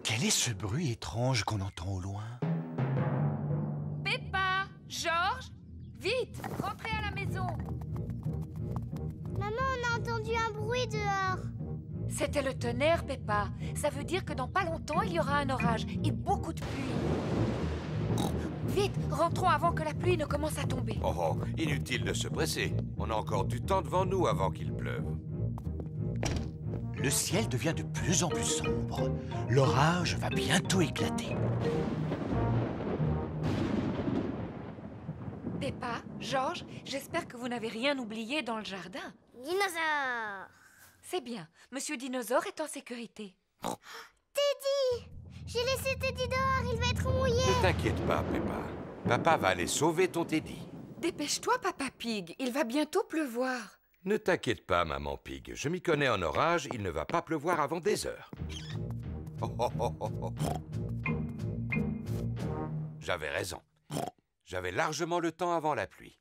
Quel est ce bruit étrange qu'on entend au loin? Peppa, Georges, vite, rentrez à la maison. Maman, on a entendu un bruit dehors. C'était le tonnerre, Peppa. Ça veut dire que dans pas longtemps, il y aura un orage et beaucoup de pluie. Vite, rentrons avant que la pluie ne commence à tomber. Oh, inutile de se presser. On a encore du temps devant nous avant qu'il pleuve. Le ciel devient de plus en plus sombre. L'orage va bientôt éclater. Peppa, Georges, j'espère que vous n'avez rien oublié dans le jardin. Dinosaure. C'est bien, Monsieur Dinosaure est en sécurité. Teddy! J'ai laissé Teddy dehors, il va être mouillé. Ne t'inquiète pas, Peppa. Papa va aller sauver ton Teddy. Dépêche-toi, Papa Pig, il va bientôt pleuvoir. Ne t'inquiète pas, Maman Pig. Je m'y connais en orage, il ne va pas pleuvoir avant des heures. J'avais raison. J'avais largement le temps avant la pluie.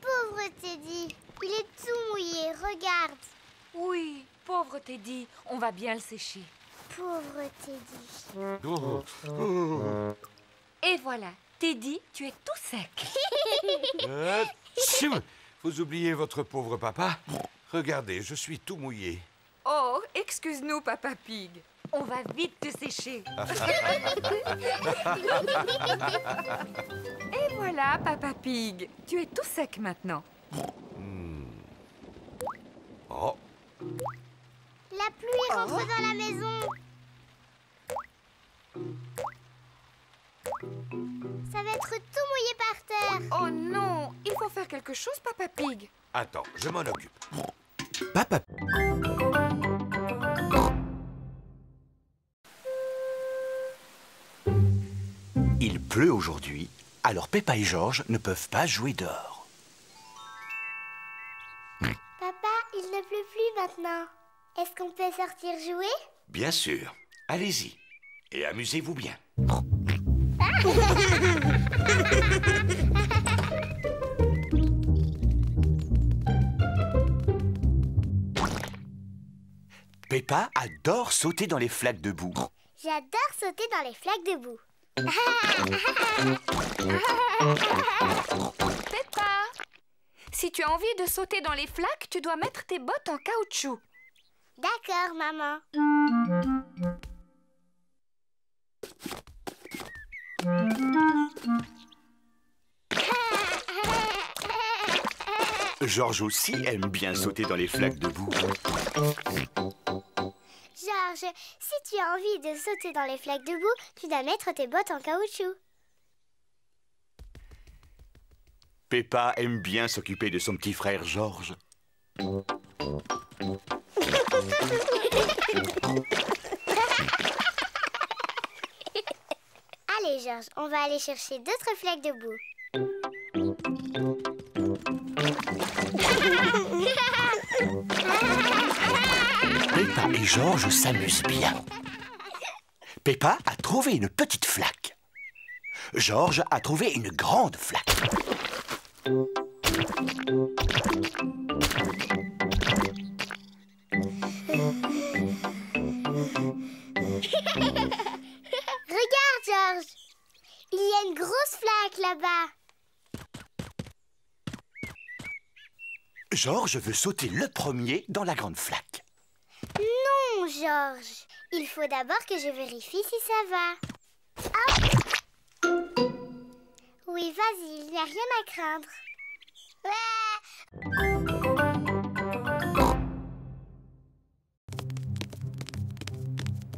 Pauvre Teddy, il est tout mouillé, regarde. Oui, pauvre Teddy, on va bien le sécher. Pauvre Teddy. Et voilà, Teddy, tu es tout sec. Vous oubliez votre pauvre papa? Regardez, je suis tout mouillé. Oh, excuse-nous, Papa Pig. On va vite te sécher. Et voilà, Papa Pig, tu es tout sec maintenant. Oh, La pluie rentre dans la maison. Ça va être tout mouillé par terre. Oh non, il faut faire quelque chose, Papa Pig. attends, je m'en occupe. Papa... Il pleut aujourd'hui, alors Peppa et Georges ne peuvent pas jouer dehors. Papa, il ne pleut plus maintenant. Est-ce qu'on peut sortir jouer? Bien sûr. Allez-y. Et amusez-vous bien. Peppa adore sauter dans les flaques de boue. J'adore sauter dans les flaques de boue. Peppa, si tu as envie de sauter dans les flaques, tu dois mettre tes bottes en caoutchouc. D'accord, maman. Georges aussi aime bien sauter dans les flaques de boue. Georges, si tu as envie de sauter dans les flaques de boue, tu dois mettre tes bottes en caoutchouc. Peppa aime bien s'occuper de son petit frère Georges. Allez, Georges, on va aller chercher d'autres flaques de boue. Peppa et Georges s'amusent bien. Peppa a trouvé une petite flaque. Georges a trouvé une grande flaque. Regarde, Georges. Il y a une grosse flaque là-bas. Georges veut sauter le premier dans la grande flaque. Non, Georges. Il faut d'abord que je vérifie si ça va. Hop. Oui, vas-y, il n'y a rien à craindre.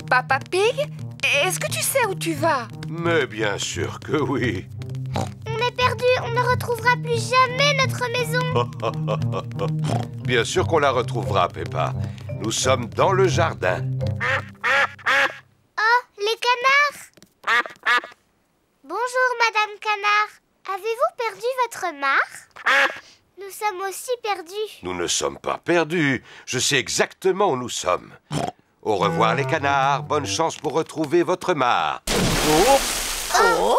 Papa Pig, est-ce que tu sais où tu vas? Mais bien sûr que oui. On est perdu, on ne retrouvera plus jamais notre maison. Bien sûr qu'on la retrouvera, Peppa. Nous sommes dans le jardin. Oh, les canards. Bonjour, Madame Canard. Avez-vous perdu votre mare? Nous sommes aussi perdus. Nous ne sommes pas perdus. Je sais exactement où nous sommes. Au revoir les canards. Bonne chance pour retrouver votre mare. Oh! Oh!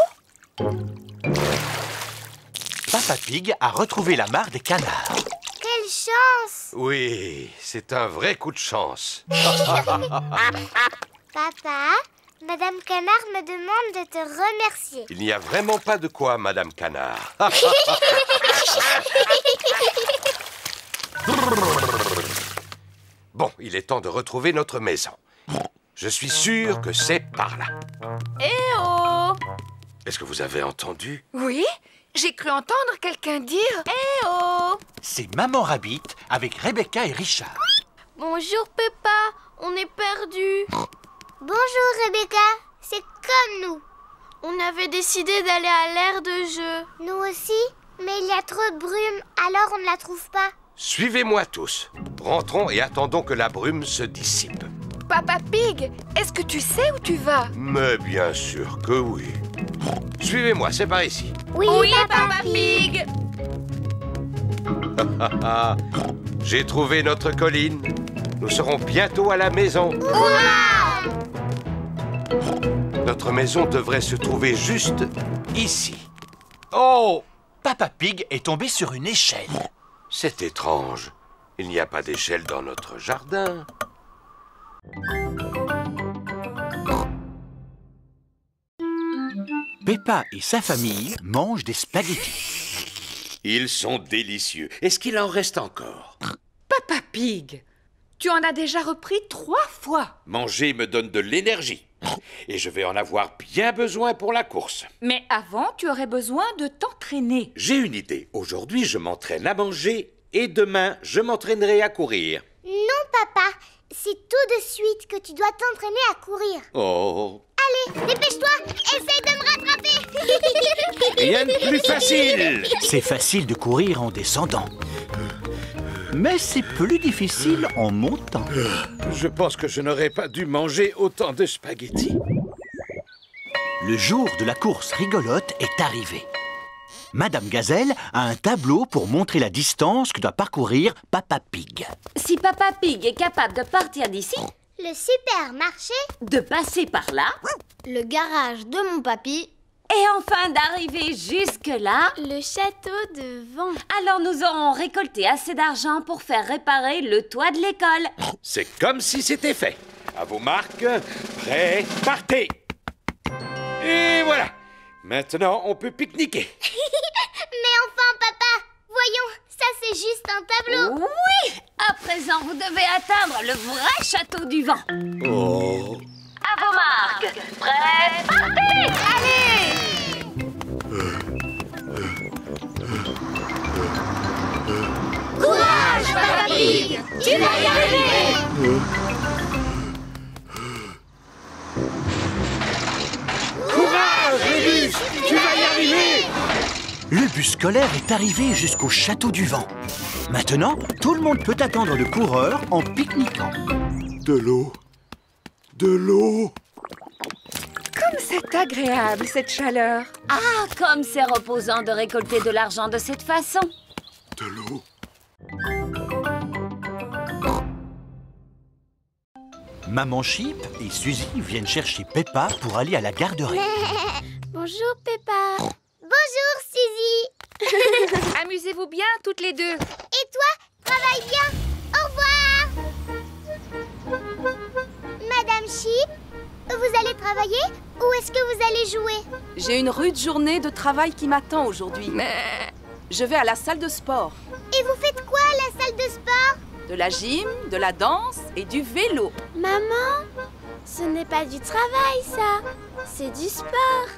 Papa Pig a retrouvé la mare des canards. Quelle chance! Oui, c'est un vrai coup de chance. Papa, Madame Canard me demande de te remercier. Il n'y a vraiment pas de quoi, Madame Canard. Bon, il est temps de retrouver notre maison. Je suis sûr que c'est par là. Eh oh! Est-ce que vous avez entendu? Oui, j'ai cru entendre quelqu'un dire Eh oh! C'est Maman Rabbit avec Rebecca et Richard. Bonjour Peppa, on est perdus. Bonjour Rebecca, c'est comme nous. On avait décidé d'aller à l'aire de jeu. Nous aussi, mais il y a trop de brume, alors on ne la trouve pas. Suivez-moi tous. Rentrons et attendons que la brume se dissipe. Papa Pig, est-ce que tu sais où tu vas? Mais bien sûr que oui. Suivez-moi, c'est par ici. Oui, Papa Pig! J'ai trouvé notre colline. Nous serons bientôt à la maison. Notre maison devrait se trouver juste ici. Oh! Papa Pig est tombé sur une échelle. C'est étrange. Il n'y a pas d'échelle dans notre jardin. Peppa et sa famille mangent des spaghettis. Ils sont délicieux. Est-ce qu'il en reste encore? Papa Pig, tu en as déjà repris 3 fois. Manger me donne de l'énergie. Et je vais en avoir bien besoin pour la course. Mais avant, tu aurais besoin de t'entraîner. J'ai une idée. Aujourd'hui, je m'entraîne à manger et demain, je m'entraînerai à courir. Non papa, c'est tout de suite que tu dois t'entraîner à courir. Oh, Allez, dépêche-toi, essaye de me rattraper. rien de plus facile. C'est facile de courir en descendant. Mais c'est plus difficile en montant. Je pense que je n'aurais pas dû manger autant de spaghettis. Le jour de la course rigolote est arrivé. Madame Gazelle a un tableau pour montrer la distance que doit parcourir Papa Pig. Si Papa Pig est capable de partir d'ici, Le supermarché, de passer par là, Le garage de mon papy. et enfin d'arriver jusque-là, Le château de vent. alors nous aurons récolté assez d'argent pour faire réparer le toit de l'école. C'est comme si c'était fait. À vos marques, prêts, partez. Et voilà. Maintenant, on peut pique-niquer. mais enfin papa, voyons, ça c'est juste un tableau. Oui! À présent, vous devez atteindre le vrai château du vent. Oh. À vos marques, prêts, partez! Allez! Courage Papa Pig, tu vas y arriver. Courage, le bus! Tu vas y arriver! Le bus scolaire est arrivé jusqu'au château du vent. Maintenant, tout le monde peut attendre le coureur en pique-niquant. De l'eau. De l'eau. Comme c'est agréable, cette chaleur. Ah, comme c'est reposant de récolter de l'argent de cette façon. De l'eau. Maman Sheep et Suzy viennent chercher Peppa pour aller à la garderie. Bonjour Peppa. Bonjour Suzy. Amusez-vous bien, toutes les deux. Et toi, travaille bien. Au revoir. Madame Sheep, vous allez travailler ou est-ce que vous allez jouer? J'ai une rude journée de travail qui m'attend aujourd'hui. Je vais à la salle de sport. Et vous faites quoi à la salle de sport? De la gym, de la danse et du vélo. Maman, ce n'est pas du travail ça, c'est du sport.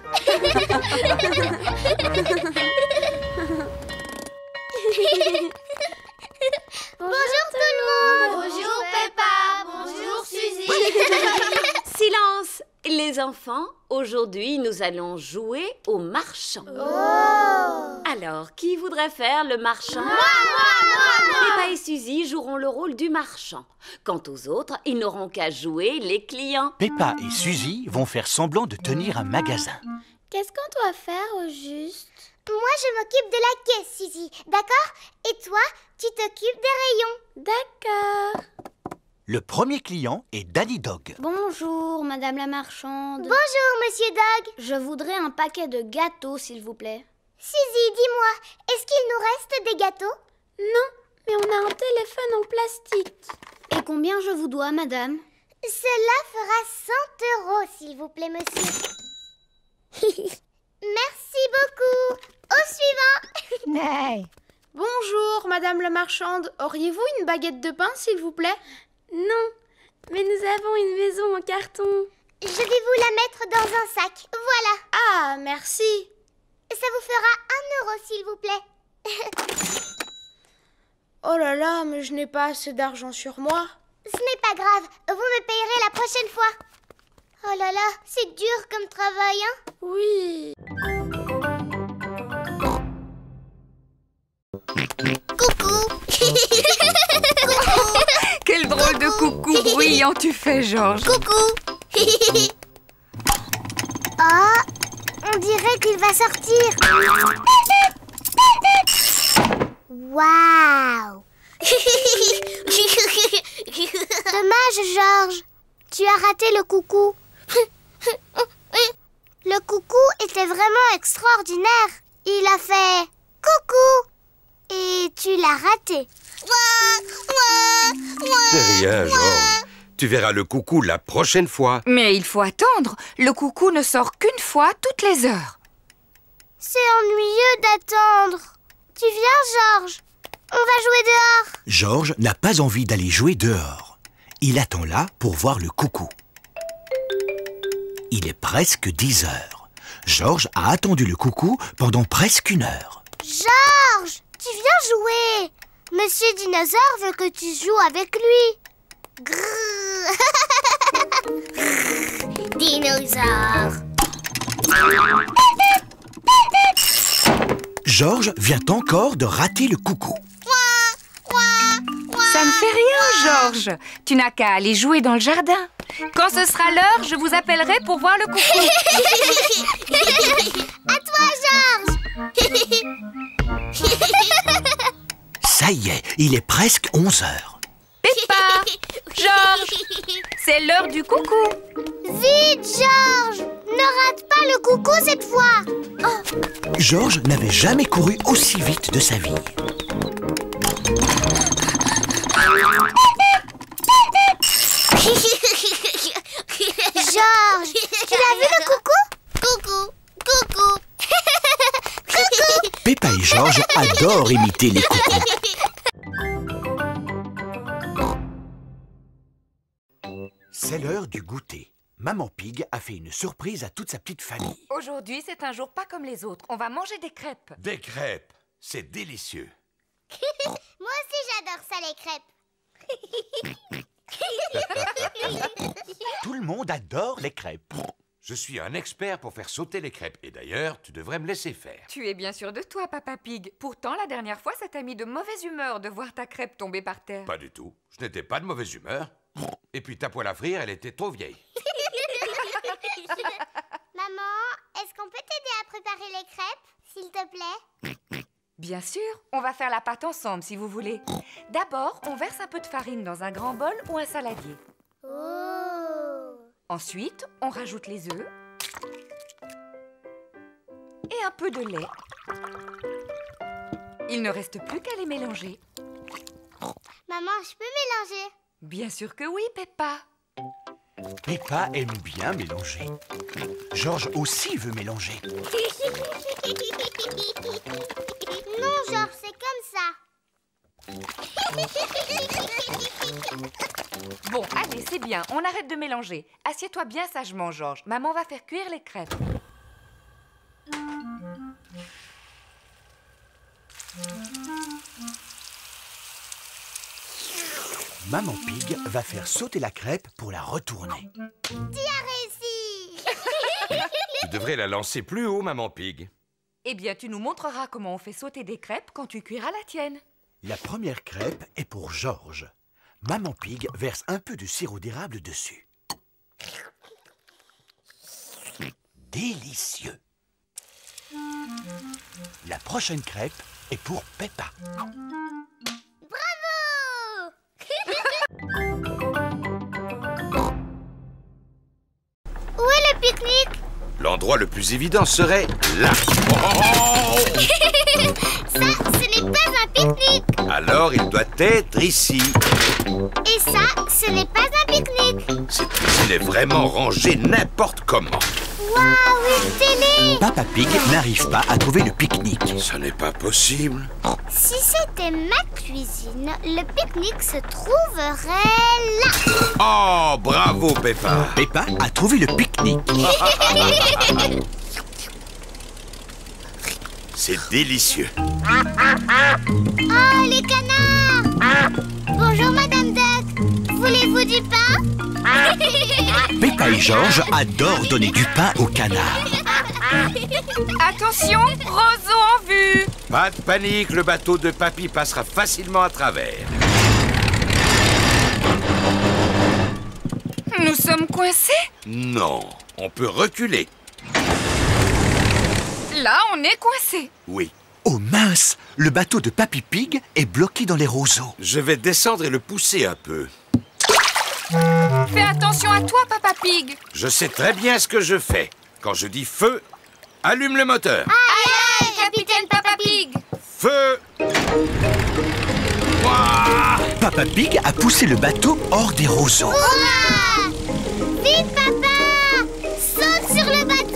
Bonjour tout le monde. Bonjour Peppa, bonjour Suzy. Silence! Les enfants, aujourd'hui, nous allons jouer au marchand. Alors, qui voudrait faire le marchand? Peppa et Suzy joueront le rôle du marchand. Quant aux autres, ils n'auront qu'à jouer les clients. Peppa et Suzy vont faire semblant de tenir un magasin. Qu'est-ce qu'on doit faire au juste? Moi, je m'occupe de la caisse, Suzy, d'accord? Et toi, tu t'occupes des rayons. D'accord. Le premier client est Danny Dog. Bonjour, madame la marchande. Bonjour, monsieur Dog. Je voudrais un paquet de gâteaux, s'il vous plaît. Suzy, dis-moi, est-ce qu'il nous reste des gâteaux? Non, mais on a un téléphone en plastique. Et combien je vous dois, madame? Cela fera 100 €, s'il vous plaît, monsieur. Merci beaucoup. Au suivant. Bonjour, madame la marchande. Auriez-vous une baguette de pain, s'il vous plaît? Non, mais nous avons une maison en carton. Je vais vous la mettre dans un sac. Voilà. Ah, merci. Ça vous fera 1 €, s'il vous plaît. Oh là là, mais je n'ai pas assez d'argent sur moi. Ce n'est pas grave. Vous me payerez la prochaine fois. Oh là là, c'est dur comme travail, hein? Oui. Coucou. Quel drôle de coucou bruyant tu fais, Georges. Coucou. Oh, on dirait qu'il va sortir. Waouh. Dommage, Georges. Tu as raté le coucou. Le coucou était vraiment extraordinaire. Il a fait coucou. Et tu l'as raté. C'est rien, Georges. Tu verras le coucou la prochaine fois. Mais il faut attendre. Le coucou ne sort qu'une fois toutes les heures. C'est ennuyeux d'attendre. Tu viens, Georges? On va jouer dehors. Georges n'a pas envie d'aller jouer dehors. Il attend là pour voir le coucou. Il est presque 10 heures. Georges a attendu le coucou pendant presque 1 heure. Georges, tu viens jouer. Monsieur Dinosaure veut que tu joues avec lui. Grrr. Dinosaure. Georges vient encore de rater le coucou. Ça ne fait rien, Georges. Tu n'as qu'à aller jouer dans le jardin. Quand ce sera l'heure, je vous appellerai pour voir le coucou. À toi, Georges. Ça y est, il est presque 11 heures. Peppa, Georges, c'est l'heure du coucou. Vite, Georges. Ne rate pas le coucou cette fois. Oh. Georges n'avait jamais couru aussi vite de sa vie. Georges, tu l'as vu le coucou? Coucou, coucou. Coucou. Peppa et Georges adorent imiter les coucous. C'est l'heure du goûter. Maman Pig a fait une surprise à toute sa petite famille. Aujourd'hui, c'est un jour pas comme les autres. On va manger des crêpes. Des crêpes, c'est délicieux. Moi aussi, j'adore ça, les crêpes. Tout le monde adore les crêpes. Je suis un expert pour faire sauter les crêpes. Et d'ailleurs, tu devrais me laisser faire. Tu es bien sûr de toi, Papa Pig. Pourtant, la dernière fois, ça t'a mis de mauvaise humeur de voir ta crêpe tomber par terre. Pas du tout. Je n'étais pas de mauvaise humeur. Et puis ta poêle à frire, elle était trop vieille. Maman, est-ce qu'on peut t'aider à préparer les crêpes, s'il te plaît? Bien sûr, on va faire la pâte ensemble si vous voulez. D'abord, on verse un peu de farine dans un grand bol ou un saladier. Oh. Ensuite, on rajoute les œufs et un peu de lait. Il ne reste plus qu'à les mélanger. Maman, je peux mélanger? Bien sûr que oui, Peppa. Peppa aime bien mélanger. Georges aussi veut mélanger. Non, Georges, c'est comme ça. Bon, allez, c'est bien, on arrête de mélanger. Assieds-toi bien sagement, Georges. Maman va faire cuire les crêpes. Maman Pig va faire sauter la crêpe pour la retourner. Tu as réussi. Tu devrais la lancer plus haut, Maman Pig. Eh bien, tu nous montreras comment on fait sauter des crêpes quand tu cuiras la tienne. La première crêpe est pour Georges. Maman Pig verse un peu de sirop d'érable dessus. Délicieux! La prochaine crêpe est pour Bravo. Peppa. L'endroit le plus évident serait là. Oh! Ça, ce n'est pas un pique-nique. Alors, il doit être ici. Et ça, ce n'est pas un pique-nique. Cette cuisine est vraiment rangée n'importe comment. Waouh, une télé! Papa Pig n'arrive pas à trouver le pique-nique. Ce n'est pas possible. Si c'était ma cuisine, le pique-nique se trouverait là. Oh, bravo, Peppa. Peppa a trouvé le pique-nique. C'est délicieux. Oh, les canards! Bonjour, Madame Duck. Voulez-vous du pain? Peppa et Georges adorent donner du pain aux canards. Attention, roseau en vue. Pas de panique, le bateau de Papy passera facilement à travers. Nous sommes coincés. Non, on peut reculer. Là, on est coincés. Oui. Oh mince, le bateau de Papy Pig est bloqué dans les roseaux. Je vais descendre et le pousser un peu. Fais attention à toi, Papa Pig. Je sais très bien ce que je fais. Quand je dis feu, allume le moteur. Aïe, aïe, capitaine Papa Pig. Feu! Ouah! Papa Pig a poussé le bateau hors des roseaux. Ouah! Vite, papa! Saute sur le bateau!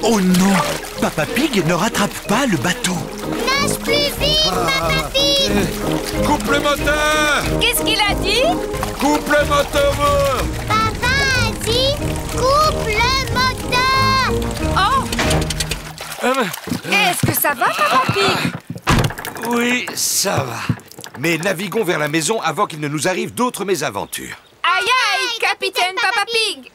Oh non, Papa Pig ne rattrape pas le bateau. Nage plus vite, Papa Pig! Coupe le moteur! Qu'est-ce qu'il a dit? Coupe le moteur! Papa a dit coupe le moteur! Oh! Est-ce que ça va, Papa Pig? Oui, ça va. Mais naviguons vers la maison avant qu'il ne nous arrive d'autres mésaventures. Aïe, aïe, capitaine Papa Pig.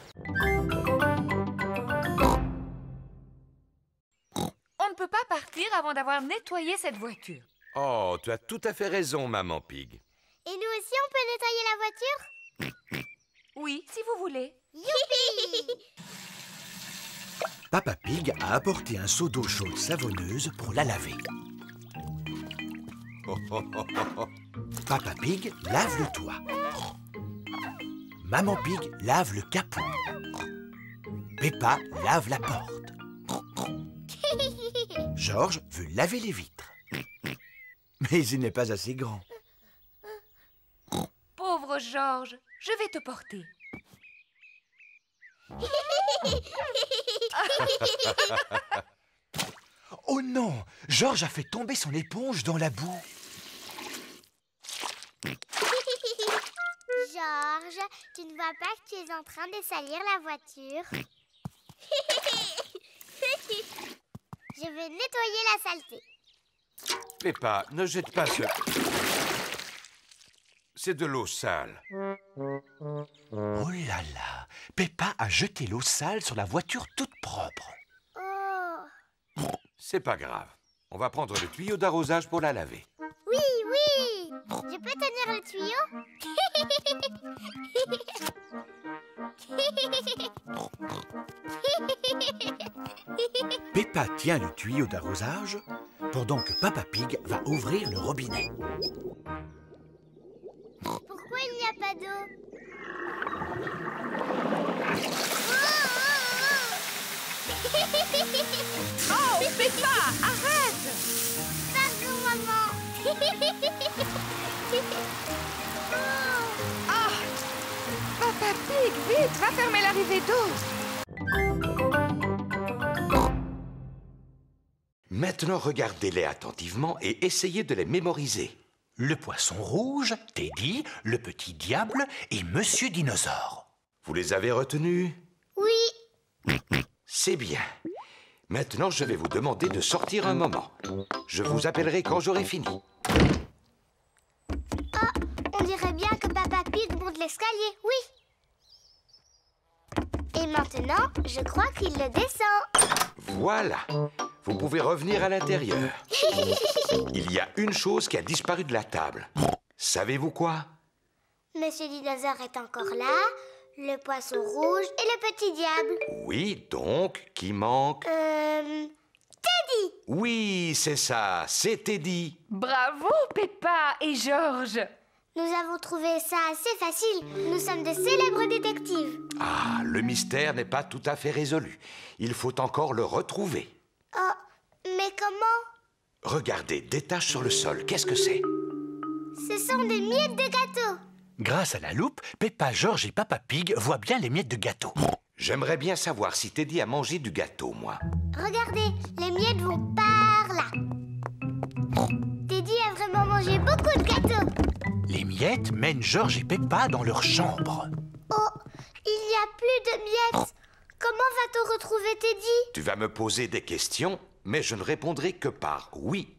On ne peut pas partir avant d'avoir nettoyé cette voiture. Oh, tu as tout à fait raison, Maman Pig. Et nous aussi, on peut nettoyer la voiture? Oui, si vous voulez. Youpi! Papa Pig a apporté un seau d'eau chaude savonneuse pour la laver. Papa Pig lave le toit. Maman Pig lave le capot. Peppa lave la porte. Georges veut laver les vitres. Mais il n'est pas assez grand. Pauvre Georges, je vais te porter. Oh non, Georges a fait tomber son éponge dans la boue. Georges, tu ne vois pas que tu es en train de salir la voiture? Je vais nettoyer la saleté. Peppa, ne jette pas ce... C'est de l'eau sale. Oh là là, Peppa a jeté l'eau sale sur la voiture toute propre. Oh! C'est pas grave. On va prendre le tuyau d'arrosage pour la laver. Oui, oui! Je peux tenir le tuyau? Peppa tient le tuyau d'arrosage pendant que Papa Pig va ouvrir le robinet. Pourquoi il n'y a pas d'eau? Oh, Peppa, arrête! Pardon, maman. Ah! Papa Pig, vite, va fermer l'arrivée d'eau. Maintenant, regardez-les attentivement et essayez de les mémoriser. Le poisson rouge, Teddy, le petit diable et Monsieur Dinosaure. Vous les avez retenus? Oui. C'est bien. Maintenant, je vais vous demander de sortir un moment. Je vous appellerai quand j'aurai fini. On dirait bien que Papa Pig monte l'escalier, oui. Et maintenant, je crois qu'il le descend. Voilà. Vous pouvez revenir à l'intérieur. Il y a une chose qui a disparu de la table. Savez-vous quoi? Monsieur Dinosaure est encore là, le poisson rouge et le petit diable. Oui, donc, qui manque? Teddy! Oui, c'est ça, c'est Teddy. Bravo, Peppa et Georges. Nous avons trouvé ça assez facile. Nous sommes de célèbres détectives. Ah, le mystère n'est pas tout à fait résolu. Il faut encore le retrouver. Oh, mais comment? Regardez, des taches sur le sol, qu'est-ce que c'est? Ce sont des miettes de gâteau. Grâce à la loupe, Peppa, George et Papa Pig voient bien les miettes de gâteau. J'aimerais bien savoir si Teddy a mangé du gâteau, moi. Regardez, les miettes vont par là. Teddy a vraiment mangé beaucoup de gâteaux. Les miettes mènent George et Peppa dans leur chambre. Oh, il n'y a plus de miettes. Comment va-t-on retrouver Teddy? Tu vas me poser des questions, mais je ne répondrai que par oui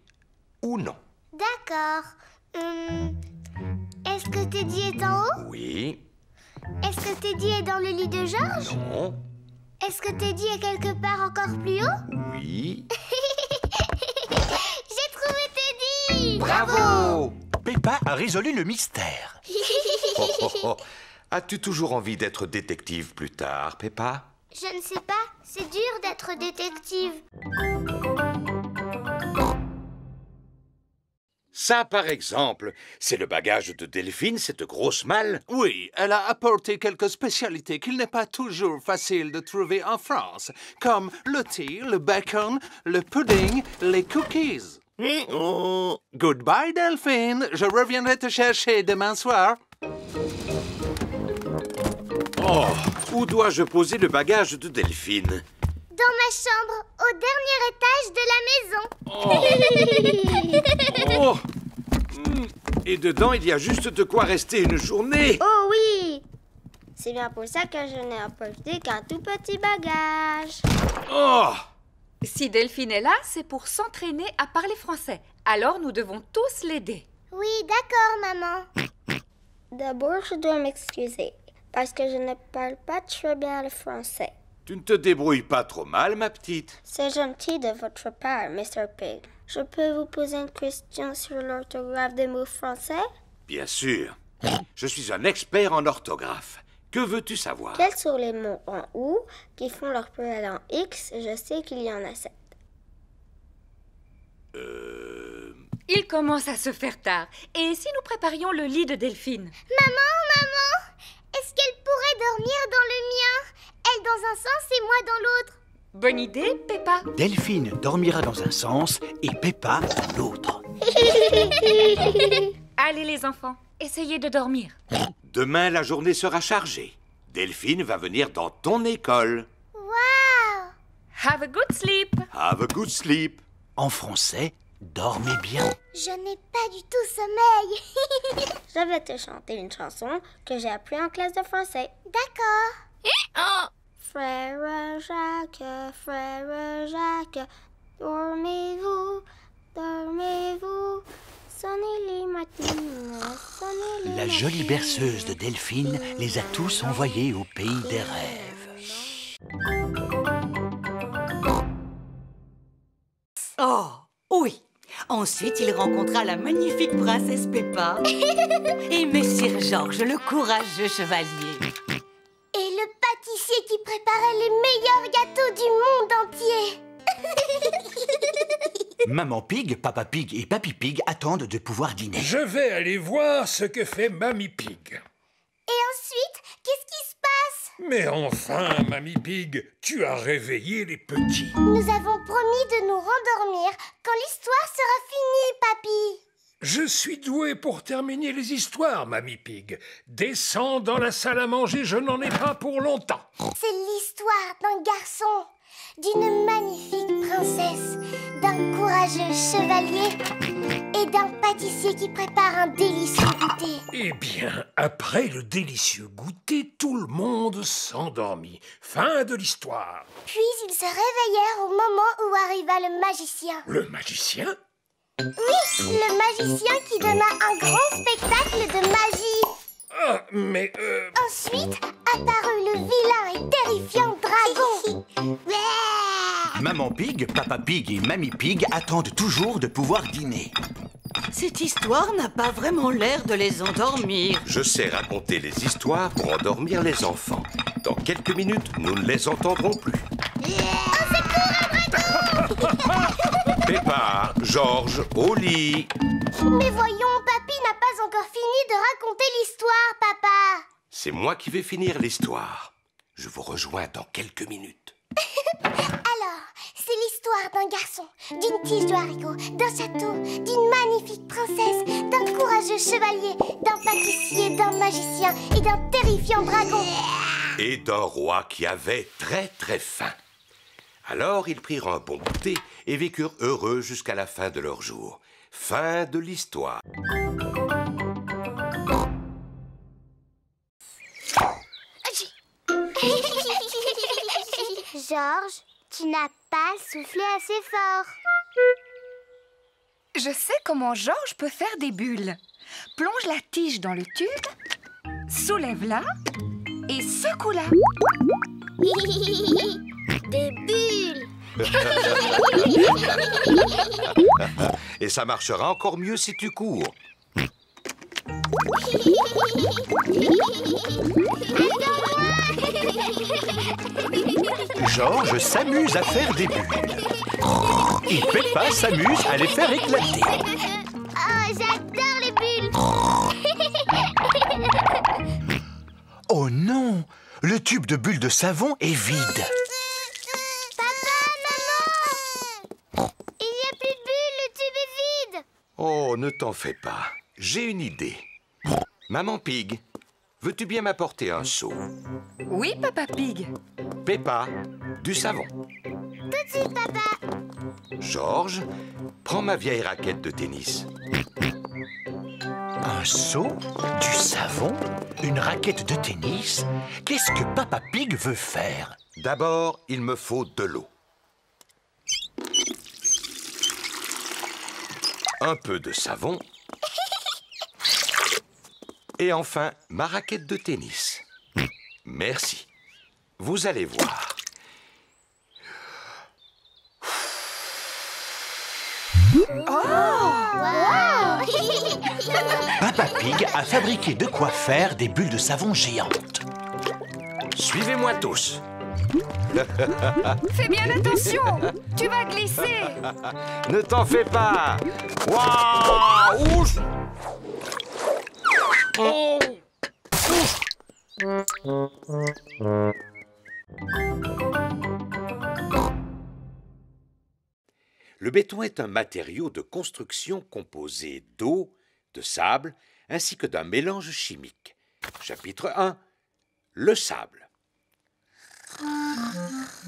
ou non. D'accord. Est-ce que Teddy est en haut? Oui, Est-ce que Teddy est dans le lit de George? non, Est-ce que Teddy est quelque part encore plus haut? oui. J'ai trouvé Teddy! Bravo! Peppa a résolu le mystère. Oh, oh, oh. As-tu toujours envie d'être détective plus tard, Peppa? Je ne sais pas, c'est dur d'être détective. Ça, par exemple, c'est le bagage de Delphine, cette grosse malle. Oui, elle a apporté quelques spécialités qu'il n'est pas toujours facile de trouver en France, comme le thé, le bacon, le pudding, les cookies. Goodbye, Delphine. Je reviendrai te chercher demain soir. Oh, où dois-je poser le bagage de Delphine? Dans ma chambre, au dernier étage de la maison. Oh! Et dedans, il y a juste de quoi rester une journée. Oh oui! C'est bien pour ça que je n'ai apporté qu'un tout petit bagage. Oh! Si Delphine est là, c'est pour s'entraîner à parler français. Alors nous devons tous l'aider. Oui, d'accord, maman. D'abord, je dois m'excuser parce que je ne parle pas très bien le français. Tu ne te débrouilles pas trop mal, ma petite. C'est gentil de votre part, Mr. Pig. Je peux vous poser une question sur l'orthographe des mots français? Bien sûr. Je suis un expert en orthographe. Que veux-tu savoir? Quels sont les mots en OU qui font leur pluriel en X? Je sais qu'il y en a 7. Il commence à se faire tard. Et si nous préparions le lit de Delphine? Maman, est-ce qu'elle pourrait dormir dans le mien? Elle dans un sens et moi dans l'autre. Bonne idée, Peppa. Delphine dormira dans un sens et Peppa dans l'autre. Allez les enfants, essayez de dormir. Demain, la journée sera chargée. Delphine va venir dans ton école. Waouh! Have a good sleep. Have a good sleep. En français, dormez bien. Je n'ai pas du tout sommeil. Je vais te chanter une chanson que j'ai appris en classe de français. D'accord. Frère Jacques, dormez-vous, dormez-vous, sonnez les matines, sonnez les La jolie matines. berceuse de Delphine les a tous envoyés au pays des rêves. Oh, oui. Ensuite, il rencontra la magnifique princesse Peppa et Messire George, le courageux chevalier. Et le pâtissier qui préparait les meilleurs gâteaux du monde entier. Maman Pig, Papa Pig et Papy Pig attendent de pouvoir dîner. Je vais aller voir ce que fait Mamie Pig. Et ensuite, qu'est-ce qui se passe? Mais enfin, Mamie Pig, tu as réveillé les petits. Nous avons promis de nous rendormir quand l'histoire sera finie, Papy. Je suis doué pour terminer les histoires, Mamie Pig. Descends dans la salle à manger, je n'en ai pas pour longtemps. C'est l'histoire d'un garçon, d'une magnifique princesse, d'un courageux chevalier et d'un pâtissier qui prépare un délicieux goûter. Eh bien, après le délicieux goûter, tout le monde s'endormit. Fin de l'histoire. Puis ils se réveillèrent au moment où arriva le magicien. Le magicien? Oui, le magicien qui donna un grand spectacle de magie. Ah, mais Ensuite apparut le vilain et terrifiant dragon. Maman Pig, Papa Pig et Mamie Pig attendent toujours de pouvoir dîner. Cette histoire n'a pas vraiment l'air de les endormir. Je sais raconter les histoires pour endormir les enfants. Dans quelques minutes, nous ne les entendrons plus. Peppa, George, au lit. Mais voyons, Papy n'a pas encore fini de raconter l'histoire, papa. C'est moi qui vais finir l'histoire. Je vous rejoins dans quelques minutes. Alors, c'est l'histoire d'un garçon, d'une tige de haricots, d'un château, d'une magnifique princesse, d'un courageux chevalier, d'un pâtissier, d'un magicien et d'un terrifiant dragon. Et d'un roi qui avait très très faim. Alors ils prirent un bon goûter et vécurent heureux jusqu'à la fin de leur jour. Fin de l'histoire. Georges, tu n'as pas soufflé assez fort. Je sais comment Georges peut faire des bulles. Plonge la tige dans le tube, soulève-la et secoue-la. Des bulles. Et ça marchera encore mieux si tu cours. Georges s'amuse à faire des bulles. Et Peppa s'amuse à les faire éclater. Oh, j'adore les bulles. Oh non! Le tube de bulles de savon est vide. Papa, maman! Il n'y a plus de bulles, le tube est vide. Oh, ne t'en fais pas. J'ai une idée. Maman Pig, veux-tu bien m'apporter un seau? Oui, Papa Pig. Peppa, du savon. Tout de suite, papa. Georges, prends ma vieille raquette de tennis. Un seau, du savon, une raquette de tennis. Qu'est-ce que Papa Pig veut faire? D'abord, il me faut de l'eau. Un peu de savon. Et enfin, ma raquette de tennis. Merci. Vous allez voir. Wow. Papa Pig a fabriqué de quoi faire des bulles de savon géantes. Suivez-moi tous. Fais bien attention, tu vas glisser. Ne t'en fais pas. Waouh! Ouf! Oh! Le béton est un matériau de construction composé d'eau, de sable, ainsi que d'un mélange chimique. Chapitre 1. Le sable.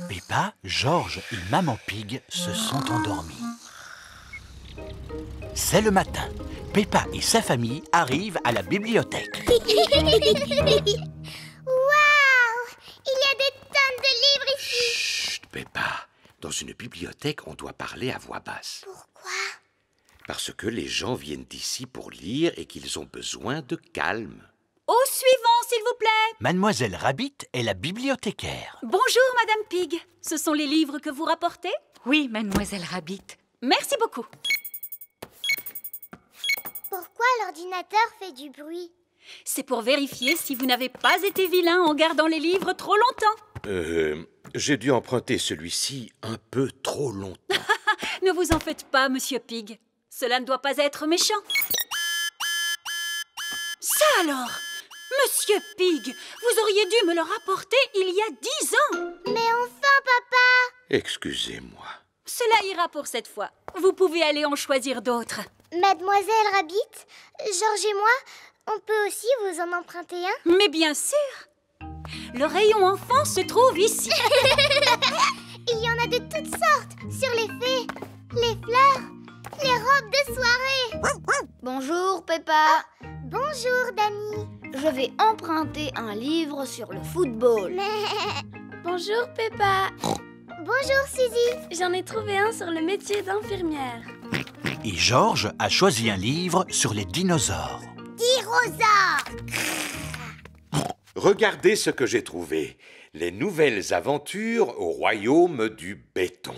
Peppa, Georges et Maman Pig se sont endormis. C'est le matin. Peppa et sa famille arrivent à la bibliothèque. Waouh! Il y a des tonnes de livres ici. Chut, Peppa. Dans une bibliothèque, on doit parler à voix basse. Pourquoi? Parce que les gens viennent d'ici pour lire et qu'ils ont besoin de calme. Au suivant, s'il vous plaît. Mademoiselle Rabbit est la bibliothécaire. Bonjour, Madame Pig. Ce sont les livres que vous rapportez? Oui, Mademoiselle Rabbit. Merci beaucoup. Pourquoi l'ordinateur fait du bruit? C'est pour vérifier si vous n'avez pas été vilain en gardant les livres trop longtemps. J'ai dû emprunter celui-ci un peu trop longtemps. Ne vous en faites pas, Monsieur Pig. Cela ne doit pas être méchant. Ça alors! Monsieur Pig, vous auriez dû me le rapporter il y a 10 ans. Mais enfin, papa! Excusez-moi. Cela ira pour cette fois. Vous pouvez aller en choisir d'autres. Mademoiselle Rabbit, Georges et moi, on peut aussi vous en emprunter un? Mais bien sûr! Le rayon enfant se trouve ici. Il y en a de toutes sortes, sur les fées, les fleurs, les robes de soirée. Bonjour, Peppa. Bonjour, Dani. Je vais emprunter un livre sur le football. Bonjour, Peppa. Bonjour, Suzy. J'en ai trouvé un sur le métier d'infirmière. Et Georges a choisi un livre sur les dinosaures. Dinosaures. Regardez ce que j'ai trouvé. Les nouvelles aventures au royaume du béton.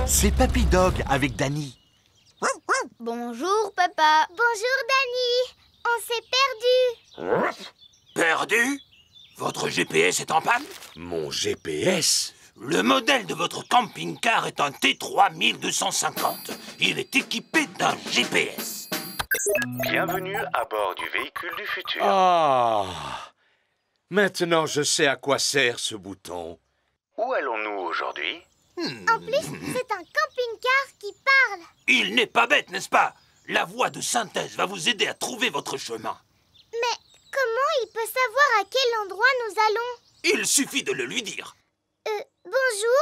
C'est Papy Dog avec Dani. Bonjour, Peppa. Bonjour, Dani. On s'est perdu. Perdu? Votre GPS est en panne? Mon GPS? Le modèle de votre camping-car est un T3 1250. Il est équipé d'un GPS. Bienvenue à bord du véhicule du futur. Ah! Maintenant, je sais à quoi sert ce bouton. Où allons-nous aujourd'hui? En plus, c'est un camping-car qui parle. Il n'est pas bête, n'est-ce pas? La voix de synthèse va vous aider à trouver votre chemin. Mais comment il peut savoir à quel endroit nous allons? Il suffit de le lui dire. Bonjour,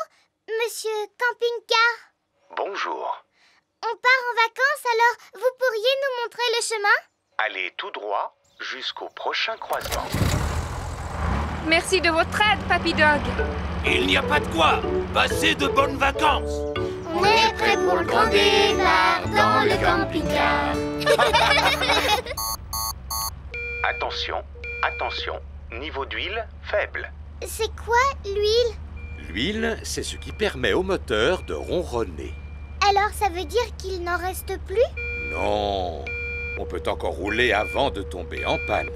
monsieur camping-car. Bonjour. On part en vacances, alors vous pourriez nous montrer le chemin? Allez tout droit jusqu'au prochain croisement. Merci de votre aide, Papy Dog. Il n'y a pas de quoi. Passez de bonnes vacances. On est prêt pour le grand départ dans le camping-car. Attention, attention. Niveau d'huile faible. C'est quoi, l'huile? L'huile, c'est ce qui permet au moteur de ronronner. Alors ça veut dire qu'il n'en reste plus? Non, on peut encore rouler avant de tomber en panne.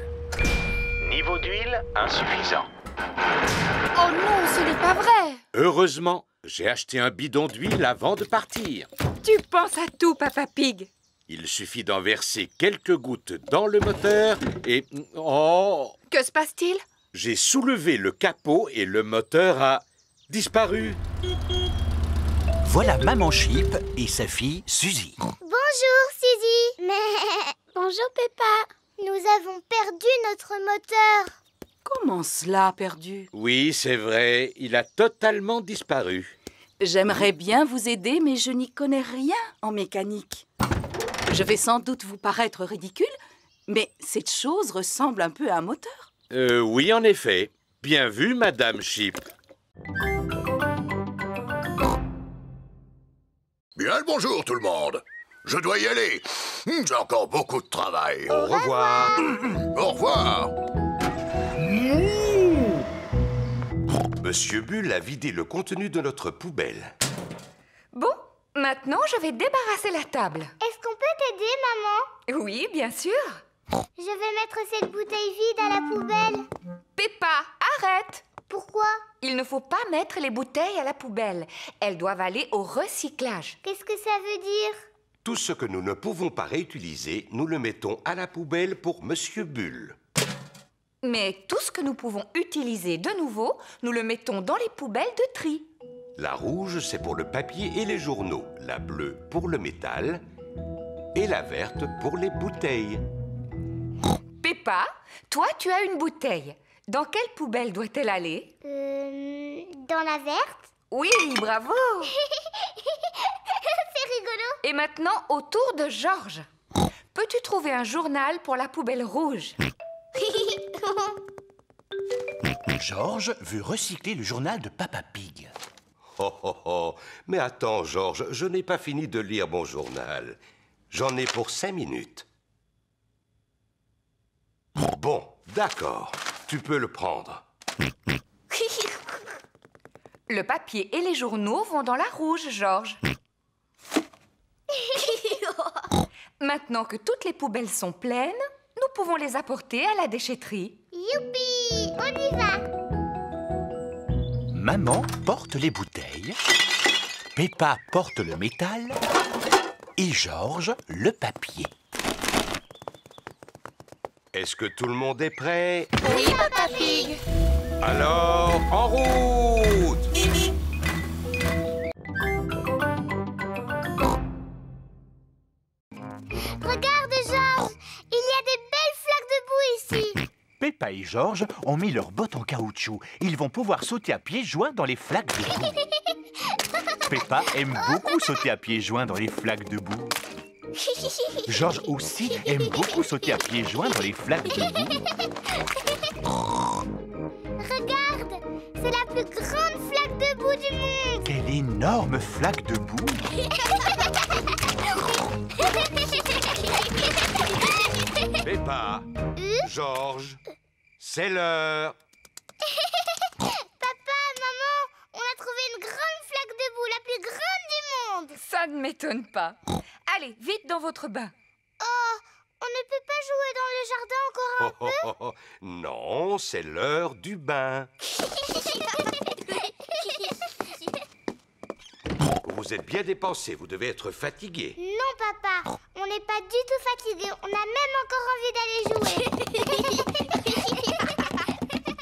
Niveau d'huile insuffisant. Oh non, ce n'est pas vrai. Heureusement, j'ai acheté un bidon d'huile avant de partir. Tu penses à tout, Papa Pig. Il suffit d'en verser quelques gouttes dans le moteur et... Oh! Que se passe-t-il? J'ai soulevé le capot et le moteur a disparu. Voilà Maman Sheep et sa fille Suzy. Bonjour, Suzy. Mais... Bonjour, Peppa. Nous avons perdu notre moteur. Comment cela, perdu? Oui, c'est vrai, il a totalement disparu. J'aimerais bien vous aider, mais je n'y connais rien en mécanique. Je vais sans doute vous paraître ridicule, mais cette chose ressemble un peu à un moteur. Oui, en effet. Bien vu, Madame Sheep. Bien le bonjour, tout le monde. Je dois y aller. J'ai encore beaucoup de travail. Au revoir. Au revoir. Monsieur Bull a vidé le contenu de notre poubelle. Bon, maintenant je vais débarrasser la table. Est-ce qu'on peut t'aider, maman? Oui, bien sûr. Je vais mettre cette bouteille vide à la poubelle. Peppa, arrête! Pourquoi? Il ne faut pas mettre les bouteilles à la poubelle. Elles doivent aller au recyclage. Qu'est-ce que ça veut dire? Tout ce que nous ne pouvons pas réutiliser, nous le mettons à la poubelle pour Monsieur Bull. Mais tout ce que nous pouvons utiliser de nouveau, nous le mettons dans les poubelles de tri. La rouge, c'est pour le papier et les journaux. La bleue pour le métal. Et la verte pour les bouteilles. Peppa, toi, tu as une bouteille. Dans quelle poubelle doit-elle aller? Dans la verte? Oui, bravo. C'est rigolo. Et maintenant, au tour de Georges. Peux-tu trouver un journal pour la poubelle rouge? Georges veut recycler le journal de Papa Pig. Oh, oh, oh. Mais attends, Georges, je n'ai pas fini de lire mon journal. J'en ai pour 5 minutes. Bon, d'accord. Tu peux le prendre. Le papier et les journaux vont dans la rouge, Georges. Maintenant que toutes les poubelles sont pleines, nous pouvons les apporter à la déchetterie. Youpi! On y va! Maman porte les bouteilles, Peppa porte le métal et Georges le papier. Est-ce que tout le monde est prêt? Oui, Papa Pig. Alors, en route! Regarde, Georges! Il y a des belles flaques de boue ici! Peppa et Georges ont mis leurs bottes en caoutchouc. Ils vont pouvoir sauter à pieds joints dans les flaques de boue. Peppa aime beaucoup sauter à pieds joints dans les flaques de boue. Georges aussi aime beaucoup sauter à pieds joints dans les flaques de boue. Regarde! C'est la plus grande flaque de boue du monde! Quelle énorme flaque de boue! Peppa, Georges, c'est l'heure. Papa, maman, on a trouvé une grande flaque de boue, la plus grande du monde! Ça ne m'étonne pas. Allez, vite dans votre bain. Oh, on ne peut pas jouer dans le jardin encore un peu? Non, c'est l'heure du bain. Vous êtes bien dépensé, vous devez être fatigué. Non, papa, on n'est pas du tout fatigués. On a même encore envie d'aller jouer.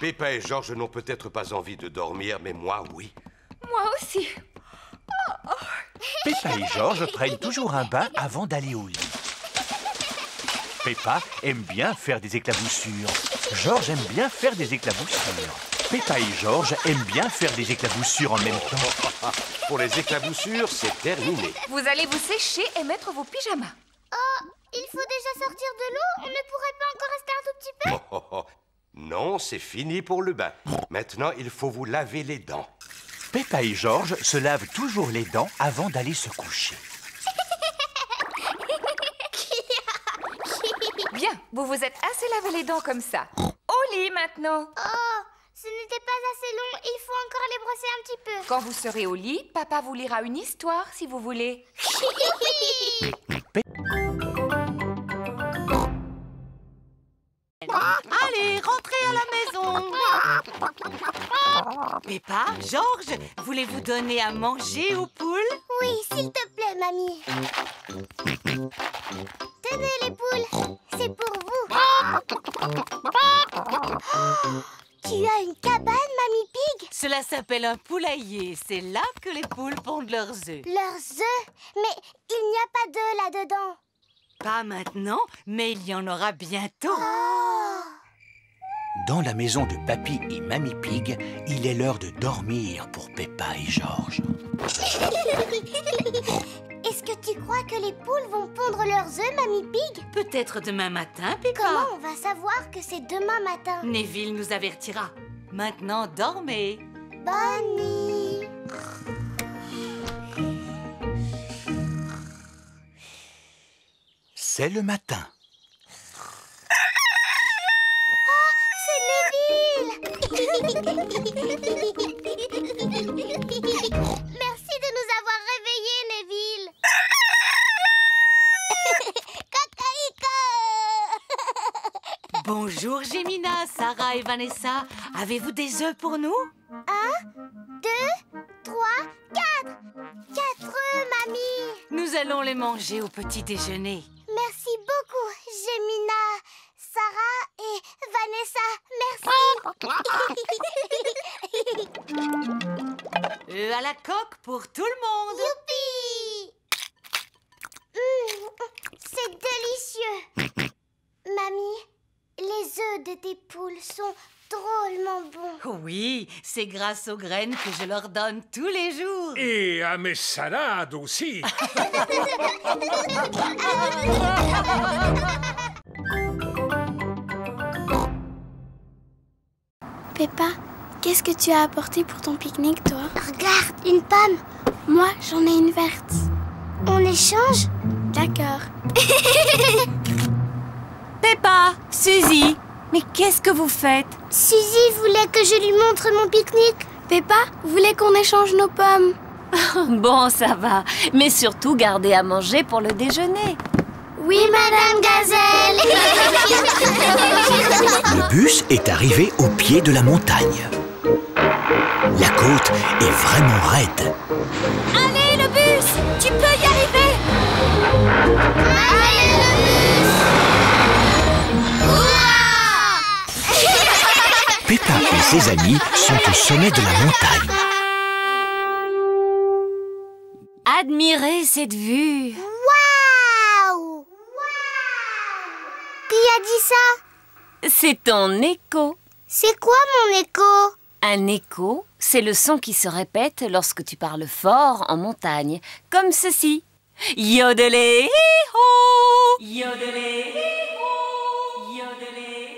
Peppa et Georges n'ont peut-être pas envie de dormir, mais moi, oui. Moi aussi. Peppa et Georges prennent toujours un bain avant d'aller au lit. Peppa aime bien faire des éclaboussures. Georges aime bien faire des éclaboussures. Peppa et Georges aiment bien faire des éclaboussures en même temps. Pour les éclaboussures, c'est terminé. Vous allez vous sécher et mettre vos pyjamas. Oh, il faut déjà sortir de l'eau. On ne pourrait pas encore rester un tout petit peu? Non, c'est fini pour le bain. Maintenant, il faut vous laver les dents. Peppa et Georges se lavent toujours les dents avant d'aller se coucher. Bien, vous vous êtes assez lavé les dents comme ça. Au lit maintenant. Oh, ce n'était pas assez long. Il faut encore les brosser un petit peu. Quand vous serez au lit, papa vous lira une histoire si vous voulez. Allez, rentrez à la maison. Peppa, Georges, voulez-vous donner à manger aux poules? Oui, s'il te plaît, mamie. Tenez les poules, c'est pour vous. Tu as une cabane, Mamie Pig? Cela s'appelle un poulailler. C'est là que les poules pondent leurs œufs. Leurs œufs? Mais il n'y a pas d'œufs là-dedans. Pas maintenant, mais il y en aura bientôt. Dans la maison de Papy et Mamie Pig, il est l'heure de dormir pour Peppa et Georges. Est-ce que tu crois que les poules vont pondre leurs œufs, Mamie Pig? Peut-être demain matin, Peppa. Comment on va savoir que c'est demain matin? Neville nous avertira. Maintenant, dormez. Bonne nuit. C'est le matin. C'est Neville. Merci de nous avoir réveillés, Neville. Bonjour, Gémina, Sarah et Vanessa. Avez-vous des œufs pour nous? 1, 2, 3, 4. 4 œufs, mamie. Nous allons les manger au petit déjeuner. Merci beaucoup, Gémina, Sarah et Vanessa. Merci. Œufs à la coque pour tout le monde. Youpi! C'est délicieux. Mamie, les œufs de tes poules sont drôlement bons. Oui, c'est grâce aux graines que je leur donne tous les jours. Et à mes salades aussi. Peppa, qu'est-ce que tu as apporté pour ton pique-nique, toi? Regarde, une pomme. Moi, j'en ai une verte. On échange? D'accord. Peppa, Suzy, mais qu'est-ce que vous faites? Suzy voulait que je lui montre mon pique-nique. Peppa voulait qu'on échange nos pommes. Bon, ça va. Mais surtout, gardez à manger pour le déjeuner. Oui, Madame Gazelle. Le bus est arrivé au pied de la montagne. La côte est vraiment raide. Allez, le bus, tu peux y arriver. Allez, le bus. Peppa et ses amis sont au sommet de la montagne. Admirez cette vue. Waouh! Qui a dit ça? C'est ton écho. C'est quoi mon écho? Un écho, c'est le son qui se répète lorsque tu parles fort en montagne, comme ceci. Yodelé, hi-ho! Yodelé, hi-ho! Yodelé,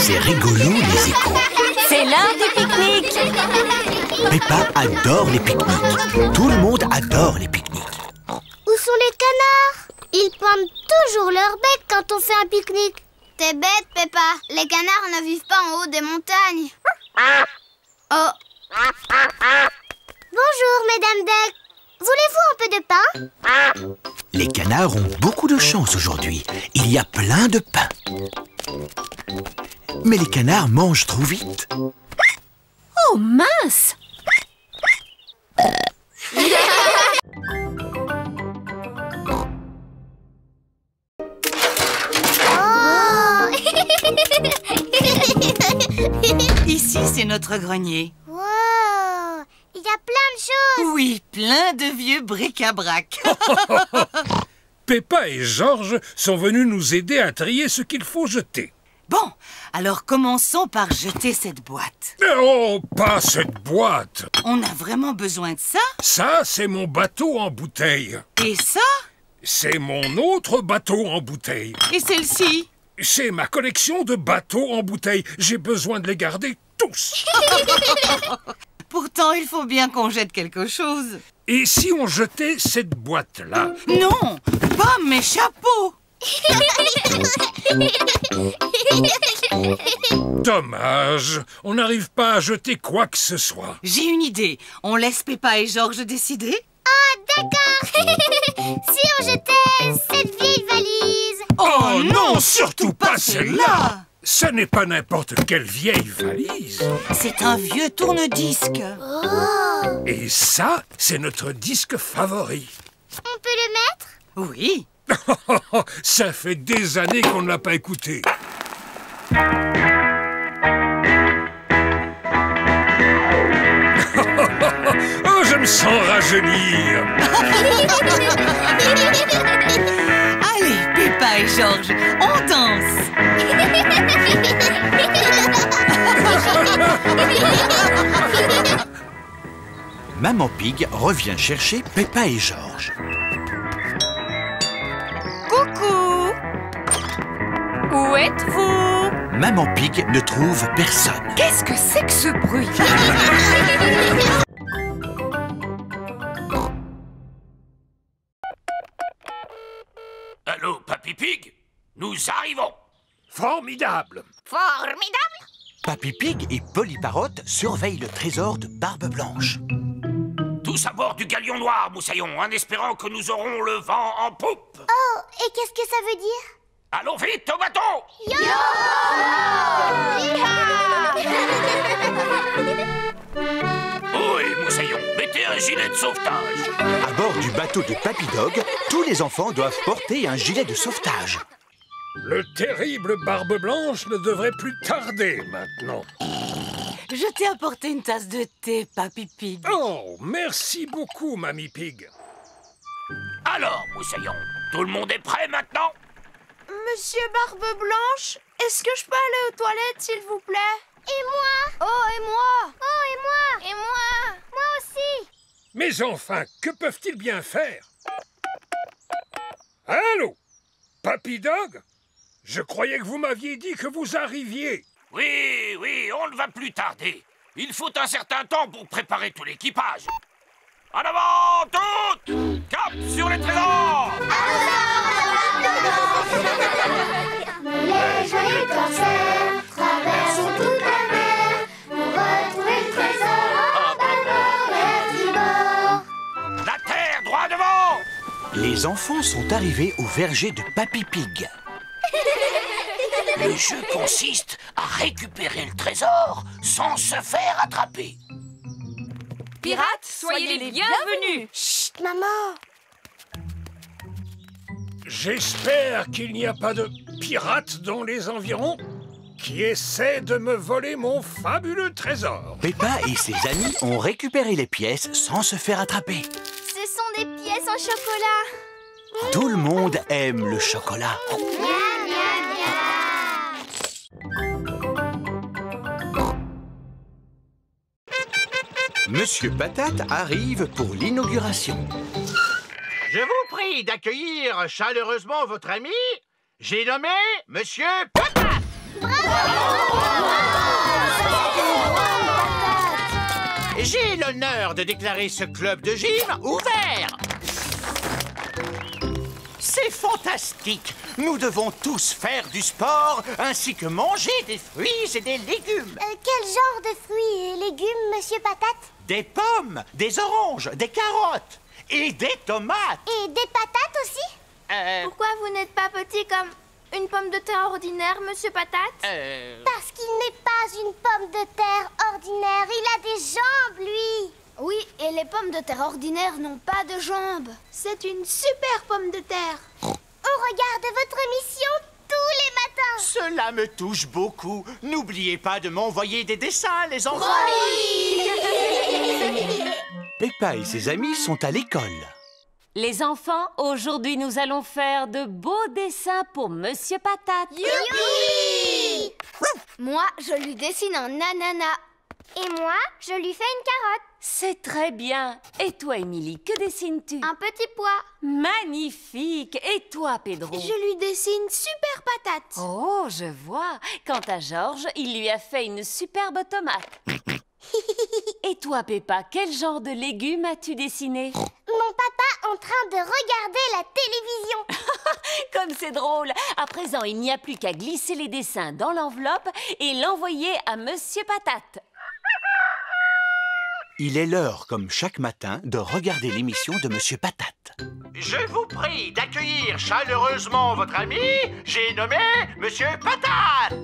C'est rigolo, les échos. c'est l'heure du pique-nique. Peppa adore les pique-niques. Tout le monde adore les pique-niques. Où sont les canards? Ils pointent toujours leur bec quand on fait un pique-nique. T'es bête, Peppa. Les canards ne vivent pas en haut des montagnes. Oh. Bonjour, Mesdames Duck. Voulez-vous un peu de pain? Les canards ont beaucoup de chance aujourd'hui. Il y a plein de pain. Mais les canards mangent trop vite. Oh mince! Ici, c'est notre grenier. Wow! Il y a plein de choses! Oui, plein de vieux bric-à-brac. Peppa et Georges sont venus nous aider à trier ce qu'il faut jeter. Bon, alors commençons par jeter cette boîte. Oh, pas cette boîte! On a vraiment besoin de ça? Ça, c'est mon bateau en bouteille. Et ça? C'est mon autre bateau en bouteille. Et celle-ci? C'est ma collection de bateaux en bouteille. J'ai besoin de les garder tous. Pourtant, il faut bien qu'on jette quelque chose. Et si on jetait cette boîte-là? Non, pas mes chapeaux. Dommage, on n'arrive pas à jeter quoi que ce soit. J'ai une idée. On laisse Peppa et Georges décider? Ah, d'accord. Si on jetait cette vieille valise? Oh non, surtout pas celle-là. Ce n'est pas n'importe quelle vieille valise. C'est un vieux tourne-disque. Oh. Et ça, c'est notre disque favori. On peut le mettre? Oui. Ça fait des années qu'on ne l'a pas écouté. Oh, je me sens rajeunir. Allez, Peppa et Georges, on danse. Maman Pig revient chercher Peppa et Georges. Coucou! Où êtes-vous? Maman Pig ne trouve personne. Qu'est-ce que c'est que ce bruit? Allô, Papy Pig? Nous arrivons. Formidable. Formidable! Papy Pig et Polly Parrot surveillent le trésor de Barbe Blanche. Tous à bord du galion noir, Moussaillon, en espérant que nous aurons le vent en poupe. Oh, et qu'est-ce que ça veut dire? Allons vite au bateau! Oui, Moussaillon, mettez un gilet de sauvetage. À bord du bateau de Papy Dog, tous les enfants doivent porter un gilet de sauvetage. Le terrible Barbe Blanche ne devrait plus tarder maintenant. Je t'ai apporté une tasse de thé, Papy Pig. Oh, merci beaucoup, Mamie Pig. Alors, Moussaillon, tout le monde est prêt maintenant? Monsieur Barbe Blanche, est-ce que je peux aller aux toilettes, s'il vous plaît? Et moi? Oh, et moi? Oh, et moi? Et moi? Moi aussi. Mais enfin, que peuvent-ils bien faire? Allô? Papy Dog? Je croyais que vous m'aviez dit que vous arriviez. Oui, oui, on ne va plus tarder. Il faut un certain temps pour préparer tout l'équipage. En avant, toutes! Cap sur les trésors! Les joyeux corsaires traversent toute la mer pour retrouver le trésor en bâbord et tribord. La terre, droit devant! Les enfants sont arrivés au verger de Papy Pig. Le jeu consiste à récupérer le trésor sans se faire attraper. Pirates, soyez les bienvenus! Chut, maman! J'espère qu'il n'y a pas de pirates dans les environs qui essaient de me voler mon fabuleux trésor. Peppa et ses amis ont récupéré les pièces sans se faire attraper. Ce sont des pièces en chocolat. Tout le monde aime le chocolat. Monsieur Patate arrive pour l'inauguration. Je vous prie d'accueillir chaleureusement votre ami. J'ai nommé Monsieur Patate. J'ai l'honneur de déclarer ce club de gym ouvert. C'est fantastique. Nous devons tous faire du sport ainsi que manger des fruits et des légumes. Quel genre de fruits et légumes, Monsieur Patate? Des pommes, des oranges, des carottes. Et des tomates. Et des patates aussi? Pourquoi vous n'êtes pas petit comme une pomme de terre ordinaire, Monsieur Patate? Parce qu'il n'est pas une pomme de terre ordinaire. Il a des jambes, lui. Oui, et les pommes de terre ordinaires n'ont pas de jambes. C'est une super pomme de terre. On regarde votre émission tous les matins. Cela me touche beaucoup. N'oubliez pas de m'envoyer des dessins, les enfants. Oui. Peppa et ses amis sont à l'école. Les enfants, aujourd'hui nous allons faire de beaux dessins pour Monsieur Patate. Youpi! Moi, je lui dessine un ananas. Et moi, je lui fais une carotte. C'est très bien. Et toi, Émilie, que dessines-tu? Un petit pois. Magnifique. Et toi, Pedro? Je lui dessine super patate. Oh, je vois. Quant à Georges, il lui a fait une superbe tomate. Et toi, Peppa, quel genre de légumes as-tu dessiné? Mon papa en train de regarder la télévision. Comme c'est drôle. À présent, il n'y a plus qu'à glisser les dessins dans l'enveloppe et l'envoyer à Monsieur Patate. Il est l'heure, comme chaque matin, de regarder l'émission de Monsieur Patate. Je vous prie d'accueillir chaleureusement votre ami. J'ai nommé Monsieur Patate.